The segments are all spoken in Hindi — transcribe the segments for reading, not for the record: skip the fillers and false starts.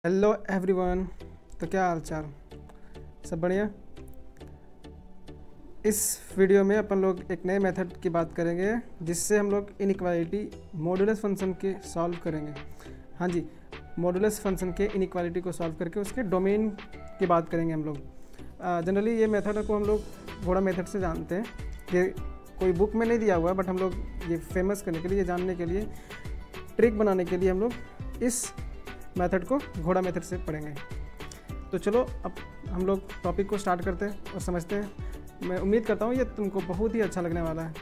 Hello everyone. तो क्या हाल चाल, सब बढ़िया। इस वीडियो में अपन लोग एक नए मेथड की बात करेंगे जिससे हम लोग इनइक्वालिटी मॉडुलस फंक्शन के सॉल्व करेंगे। हाँ जी, मॉडुलस फंक्शन के इनइक्वालिटी को सॉल्व करके उसके डोमेन की बात करेंगे हम लोग। जनरली ये मेथड को हम लोग घोड़ा मेथड से जानते हैं। ये कोई बुक में नहीं दिया हुआ है, बट हम लोग ये फेमस करने के लिए, ये जानने के लिए, ट्रिक बनाने के लिए हम लोग इस मेथड को घोड़ा मेथड से पढ़ेंगे। तो चलो अब हम लोग टॉपिक को स्टार्ट करते हैं और समझते हैं। मैं उम्मीद करता हूँ ये तुमको बहुत ही अच्छा लगने वाला है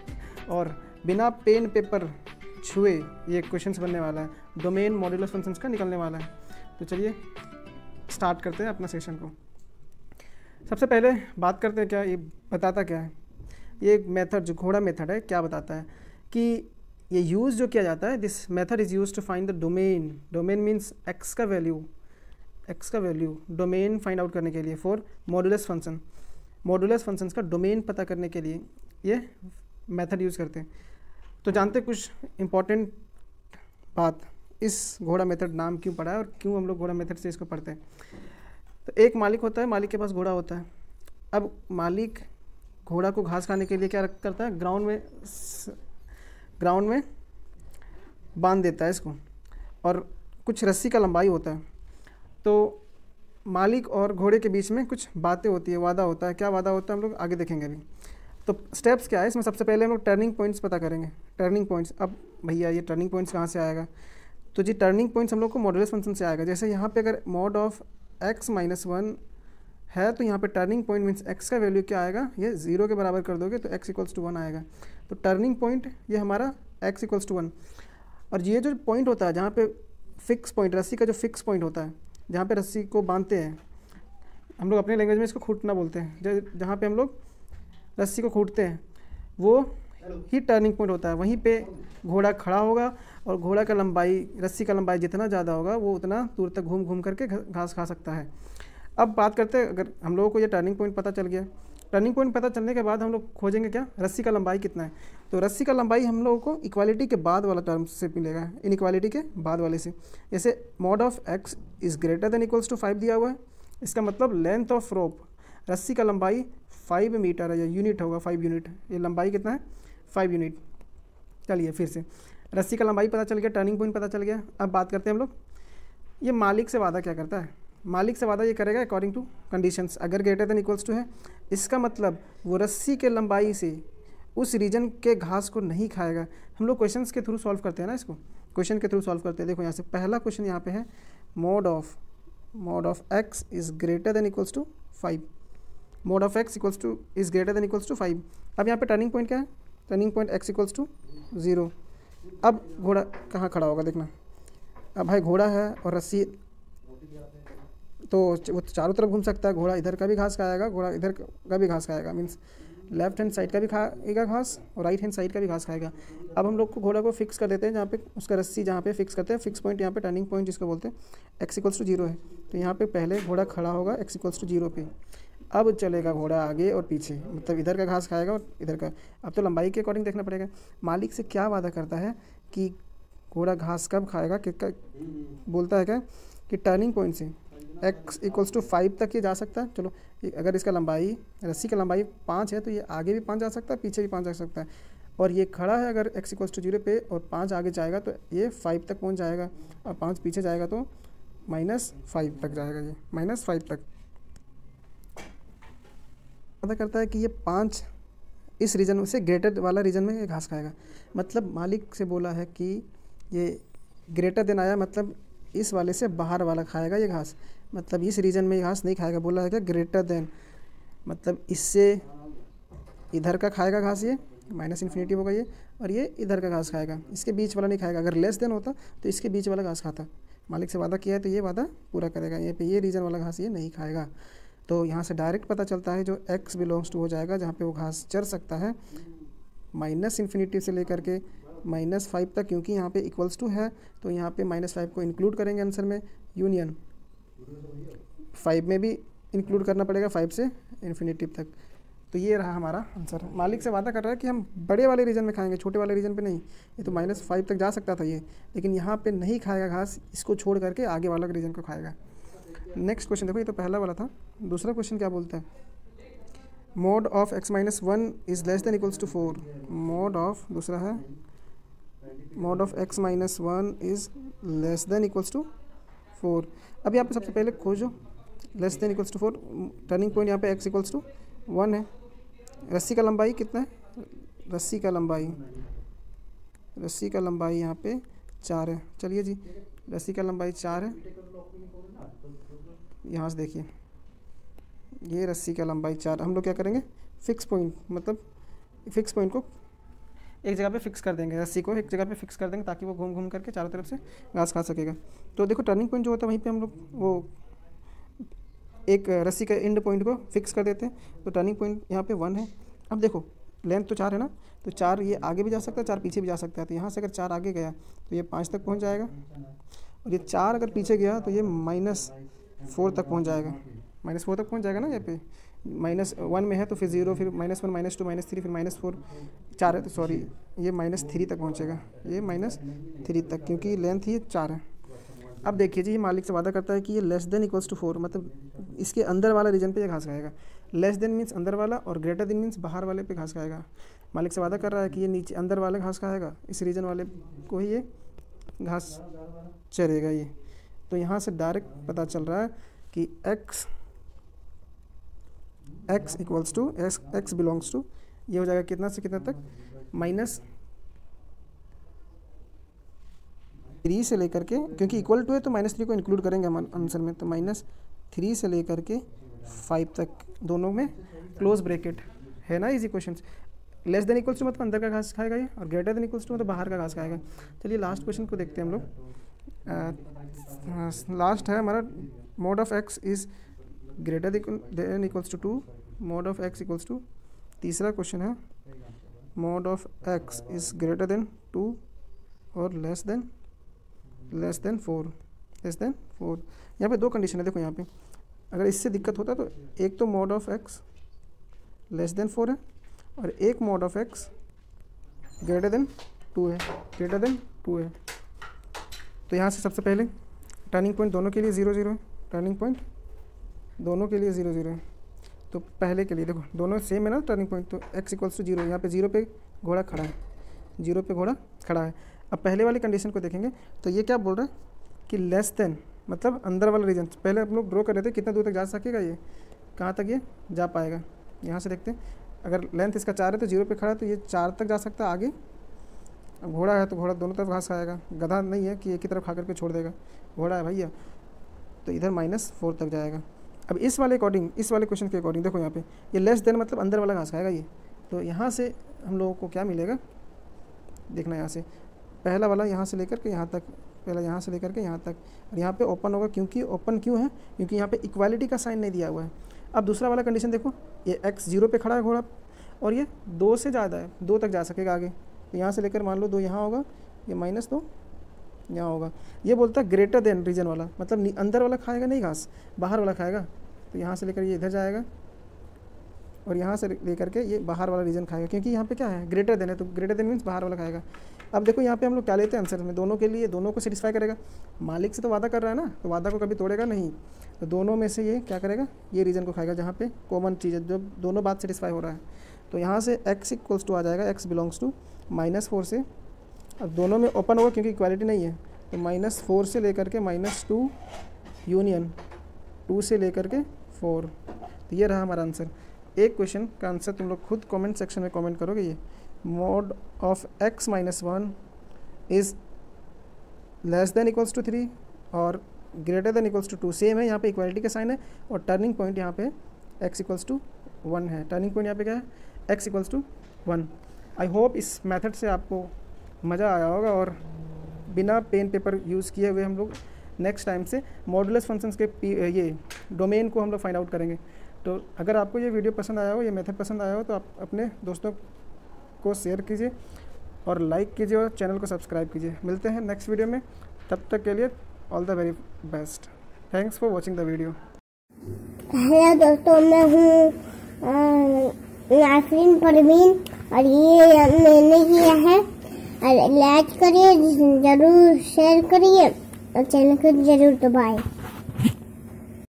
और बिना पेन पेपर छुए ये क्वेश्चंस बनने वाला है। डोमेन मॉड्यूलस फंक्शंस का निकलने वाला है। तो चलिए स्टार्ट करते हैं अपना सेशन को। सबसे पहले बात करते हैं क्या ये बताता क्या है। ये एक मेथड जो घोड़ा मेथड है क्या बताता है कि ये यूज़ जो किया जाता है, this method is use to find the domain. Domain means X का वैल्यू डोमेन फाइंड आउट करने के लिए for modulus function. Modulus functions का डोमेन पता करने के लिए ये मेथड यूज़ करते हैं। तो जानते कुछ इंपॉर्टेंट बात, इस घोड़ा मेथड नाम क्यों पड़ा है और क्यों हम लोग घोड़ा मेथड से इसको पढ़ते हैं। तो एक मालिक होता है, मालिक के पास घोड़ा होता है। अब मालिक घोड़ा को घास खाने के लिए क्या करता है, ग्राउंड में बांध देता है इसको, और कुछ रस्सी का लंबाई होता है। तो मालिक और घोड़े के बीच में कुछ बातें होती है, वादा होता है। क्या वादा होता है हम लोग आगे देखेंगे अभी। तो स्टेप्स क्या है इसमें, सबसे पहले हम लोग टर्निंग पॉइंट्स पता करेंगे। टर्निंग पॉइंट्स, अब भैया ये टर्निंग पॉइंट्स कहाँ से आएगा, तो जी टर्निंग पॉइंट्स हम लोग को मॉडुलस फंक्शन से आएगा। जैसे यहाँ पे अगर मॉड ऑफ x - 1 है तो यहाँ पे टर्निंग पॉइंट मीन्स x का वैल्यू क्या आएगा, ये 0 के बराबर कर दोगे तो x = 1 आएगा। तो टर्निंग पॉइंट ये हमारा x = 1। और ये जो पॉइंट होता है जहाँ पे फिक्स पॉइंट, रस्सी का जो फिक्स पॉइंट होता है, जहाँ पे रस्सी को बांधते हैं, हम लोग अपने लैंग्वेज में इसको खूंटना बोलते हैं। जहाँ पे हम लोग रस्सी को खूंटते हैं वो ही टर्निंग पॉइंट होता है। वहीं पे घोड़ा खड़ा होगा और घोड़ा का लंबाई, रस्सी का लंबाई जितना ज़्यादा होगा वो उतना दूर तक घूम घूम करके घास खा सकता है। अब बात करते हैं, अगर हम लोगों को ये टर्निंग पॉइंट पता चल गया, टर्निंग पॉइंट पता चलने के बाद हम लोग खोजेंगे क्या, रस्सी का लंबाई कितना है। तो रस्सी का लंबाई हम लोगों को इक्वालिटी के बाद वाला टर्म से मिलेगा, इनइक्वालिटी के बाद वाले से। जैसे mod of x is greater than equals to 5 दिया हुआ है, इसका मतलब लेंथ ऑफ रोप, रस्सी का लंबाई 5 मीटर है, या यूनिट होगा 5 यूनिट। ये लंबाई कितना है, 5 यूनिट। चलिए फिर से रस्सी का लंबाई पता चल गया, टर्निंग पॉइंट पता चल गया। अब बात करते हैं हम लोग, ये मालिक से वादा क्या करता है। मालिक से वादा ये करेगा अकॉर्डिंग टू कंडीशंस, अगर ग्रेटर देन इक्वल्स टू है, इसका मतलब वो रस्सी के लंबाई से उस रीजन के घास को नहीं खाएगा। हम लोग क्वेश्चंस के थ्रू सॉल्व करते हैं ना, इसको क्वेश्चन के थ्रू सॉल्व करते हैं। देखो यहाँ से पहला क्वेश्चन यहाँ पे है, mod of x is greater than equals to 5। Mod of x is greater than equals to 5। अब यहाँ पे टर्निंग पॉइंट क्या है, टर्निंग पॉइंट x = 0। अब घोड़ा कहाँ खड़ा होगा देखना। अब भाई घोड़ा है और रस्सी, तो वो चारों तरफ घूम सकता है। घोड़ा इधर का भी घास खाएगा, घोड़ा इधर का भी घास खाएगा, मीन्स लेफ्ट हैंड साइड का भी खाएगा घास और राइट हैंड साइड का भी घास खाएगा। अब हम लोग को घोड़ा को फिक्स कर देते हैं, जहाँ पे उसका रस्सी जहाँ पे फिक्स करते हैं, फिक्स पॉइंट यहाँ पे टर्निंग पॉइंट जिसको बोलते हैं, x = 0 है। तो यहाँ पे पहले घोड़ा खड़ा होगा x = 0 पे। अब चलेगा घोड़ा आगे और पीछे, मतलब इधर का घास खाएगा और इधर का। अब तो लंबाई के अकॉर्डिंग देखना पड़ेगा। मालिक से क्या वादा करता है कि घोड़ा घास कब खाएगा, बोलता है क्या कि टर्निंग पॉइंट से x = 5 तक ये जा सकता है। चलो अगर इसका लंबाई, रस्सी का लंबाई 5 है तो ये आगे भी 5 जा सकता है, पीछे भी 5 जा सकता है। और ये खड़ा है अगर x = 0 पे और 5 आगे जाएगा तो ये 5 तक पहुंच जाएगा, और 5 पीछे जाएगा तो -5 तक जाएगा, ये -5 तक। पता करता है कि ये 5 इस रीजन से ग्रेटर वाला रीजन में ये घास खाएगा। मतलब मालिक से बोला है कि ये ग्रेटर देन आया, मतलब इस वाले से बाहर वाला खाएगा ये घास, मतलब इस रीजन में ये घास नहीं खाएगा। बोला है क्या, ग्रेटर देन, मतलब इससे इधर का खाएगा घास, ये -∞ होगा ये, और ये इधर का घास खाएगा, इसके बीच वाला नहीं खाएगा। अगर लेस देन होता तो इसके बीच वाला घास खाता। मालिक से वादा किया है तो ये वादा पूरा करेगा, ये पे ये रीजन वाला घास ये नहीं खाएगा। तो यहाँ से डायरेक्ट पता चलता है जो x बिलोंग्स टू हो जाएगा, जहाँ पे वो घास चर सकता है -∞ से लेकर के -5 तक, क्योंकि यहाँ पे इक्वल्स टू है तो यहाँ पे -5 को इंक्लूड करेंगे आंसर में, यूनियन 5 में भी इंक्लूड करना पड़ेगा, 5 से इन्फिनिटी तक। तो ये रहा हमारा आंसर। मालिक से वादा कर रहा है कि हम बड़े वाले रीजन में खाएंगे, छोटे वाले रीजन पे नहीं। ये तो -5 तक जा सकता था ये, लेकिन यहाँ पे नहीं खाएगा घास, इसको छोड़ करके आगे वाला रीजन को खाएगा। नेक्स्ट क्वेश्चन देखो, ये तो पहला वाला था। दूसरा क्वेश्चन क्या बोलता है, mod of x minus 1 is less than equals to 4। Mod of, दूसरा है mod of x minus 1 is less than equals to 4। अब यहाँ पे सबसे पहले खोजो less than equals to 4। Turning point यहाँ पे x इक्वल्स टू 1 है। रस्सी का लंबाई कितना है, रस्सी का लंबाई यहाँ पे 4 है। चलिए जी, रस्सी का लंबाई 4 है। यहाँ से देखिए, ये रस्सी का लंबाई 4। हम लोग क्या करेंगे, फिक्स पॉइंट, मतलब फिक्स पॉइंट को एक जगह पे फिक्स कर देंगे, रस्सी को एक जगह पे फिक्स कर देंगे ताकि वो घूम घूम करके चारों तरफ से घास खा सकेगा। तो देखो टर्निंग पॉइंट जो होता है वहीं पे हम लोग वो एक रस्सी का एंड पॉइंट को फिक्स कर देते हैं। तो टर्निंग पॉइंट यहाँ पे 1 है। अब देखो लेंथ तो 4 है ना, तो 4 ये आगे भी जा सकता है, 4 पीछे भी जा सकता है। तो यहाँ से अगर 4 आगे गया तो ये 5 तक पहुँच जाएगा, और ये 4 अगर पीछे गया तो ये -4 तक पहुँच जाएगा। -4 तक पहुँच जाएगा ना। यहाँ पे -1 में है तो फिर 0, फिर -1, -2, -3, फिर -4, 4 है तो सॉरी ये -3 तक पहुँचेगा, ये -3 तक, क्योंकि लेंथ ही 4 है। अब देखिए जी, ये मालिक से वादा करता है कि ये लेस देन इक्वल्स टू 4, मतलब इसके अंदर वाला रीजन पे ये घास खाएगा। लेस देन मीन्स अंदर वाला, और ग्रेटर देन मीन्स बाहर वाले पे घास खाएगा। मालिक से वादा कर रहा है कि ये नीचे अंदर वाले घास खाएगा, इस रीजन वाले को ही ये घास चरेगा ये। तो यहाँ से डायरेक्ट पता चल रहा है कि x equals to x belongs to, ये हो जाएगा कितना से कितना तक, -3 से लेकर के, क्योंकि इक्वल टू है तो -3 को इंक्लूड करेंगे हम आंसर में। तो -3 से लेकर के 5 तक, दोनों में क्लोज ब्रैकेट है ना easy question. Less than equals to मतलब अंदर का घास खाएगा ये, और ग्रेटर देन इक्वल्स टू मतलब बाहर का घास खाएगा। चलिए लास्ट क्वेश्चन को देखते हैं हम लोग। लास्ट है हमारा, mod of x is greater than equals to 2, mod of x equals to. तीसरा क्वेश्चन है, mod of x is greater than 2 और लेस देन 4। यहाँ पे 2 कंडीशन है। देखो यहाँ पे अगर इससे दिक्कत होता तो एक तो mode of x less than 4 है, और एक mode of x greater than 2 है, तो यहाँ से सबसे पहले टर्निंग पॉइंट दोनों के लिए 0 0 है, टर्निंग पॉइंट दोनों के लिए 0 0 है। तो पहले के लिए देखो दोनों सेम है ना टर्निंग पॉइंट, तो x इक्वल्स टू 0, यहाँ पे 0 पे घोड़ा खड़ा है, 0 पे घोड़ा खड़ा है। अब पहले वाली कंडीशन को देखेंगे तो ये क्या बोल रहा है कि लेस देन मतलब अंदर वाला रीजन। पहले हम लोग ड्रॉ कर रहे थे कितना दूर तक जा सकेगा, ये कहाँ तक ये जा पाएगा। यहाँ से देखते हैं, अगर लेंथ इसका 4 है तो 0 पे खड़ा है तो ये 4 तक जा सकता है आगे। अब घोड़ा है तो घोड़ा दोनों तरफ घास खाएगा, गधा नहीं है कि एक ही तरफ खा करके छोड़ देगा, घोड़ा है भैया, तो इधर -4 तक जाएगा। अब इस वाले अकॉर्डिंग, इस वाले क्वेश्चन के अकॉर्डिंग देखो यहाँ पे ये लेस देन मतलब अंदर वाला घास खाएगा ये। तो यहाँ से हम लोगों को क्या मिलेगा, देखना यहाँ से पहला वाला यहाँ से लेकर के यहाँ तक, पहला यहाँ से लेकर के यहाँ तक, और यहाँ पे ओपन होगा। क्योंकि ओपन क्यों है, क्योंकि यहाँ पे इक्वालिटी का साइन नहीं दिया हुआ है। अब दूसरा वाला कंडीशन देखो, ये x 0 पे खड़ा है घोड़ा, और ये 2 से ज़्यादा है, 2 तक जा सकेगा आगे। तो यहाँ से लेकर मान लो 2 यहाँ होगा, ये -2 यहाँ होगा। ये बोलता है ग्रेटर देन रीजन वाला, मतलब अंदर वाला खाएगा नहीं घास, बाहर वाला खाएगा। तो यहाँ से लेकर ये इधर जाएगा, और यहाँ से लेकर के ये बाहर वाला रीजन खाएगा, क्योंकि यहाँ पे क्या है ग्रेटर देन है, तो ग्रेटर देन मीन्स बाहर वाला खाएगा। अब देखो यहाँ पे हम लोग क्या लेते हैं आंसर में, दोनों के लिए, दोनों को सेटिस्फाई करेगा। मालिक से तो वादा कर रहा है ना, तो वादा को कभी तोड़ेगा नहीं। तो दोनों में से ये क्या करेगा, ये रीजन को खाएगा जहाँ पे कॉमन चीज़ है, जब दोनों बात सेटिस्फाई हो रहा है। तो यहाँ से x इक्वल्स टू आ जाएगा, x बिलोंग्स टू -4 से। अब दोनों में ओपन होगा क्योंकि इक्वालिटी नहीं है, तो -4 से लेकर के -2 यूनियन 2 से लेकर के 4। तो ये रहा हमारा आंसर। एक क्वेश्चन का आंसर तुम लोग खुद कमेंट सेक्शन में कमेंट करोगे। ये mod of x minus 1 is less than equals to 3 और greater than equals to 2, same है, यहाँ पे इक्वालिटी का साइन है। और टर्निंग पॉइंट यहाँ पे x इक्वल्स टू 1 है, टर्निंग पॉइंट यहाँ पे क्या है, x equals to 1। I hope इस मेथड से आपको मज़ा आया होगा, और बिना पेन पेपर यूज़ किए हुए हम लोग नेक्स्ट टाइम से मॉडुलस फंक्शंस के ये डोमेन को हम लोग फाइंड आउट करेंगे। तो अगर आपको ये वीडियो पसंद आया हो, ये मेथड पसंद आया हो, तो आप अपने दोस्तों को शेयर कीजिए और लाइक कीजिए और चैनल को सब्सक्राइब कीजिए। मिलते हैं नेक्स्ट वीडियो में, तब तक के लिए all the very best. Thanks for watching the video. Hello दोस्तों, मैं हूँ नासरीन परवीन, और ये मैंने किया है। और लाइक करिए, ज़रूर शेयर करिए, और चैनल को ज़रूर दबाएं।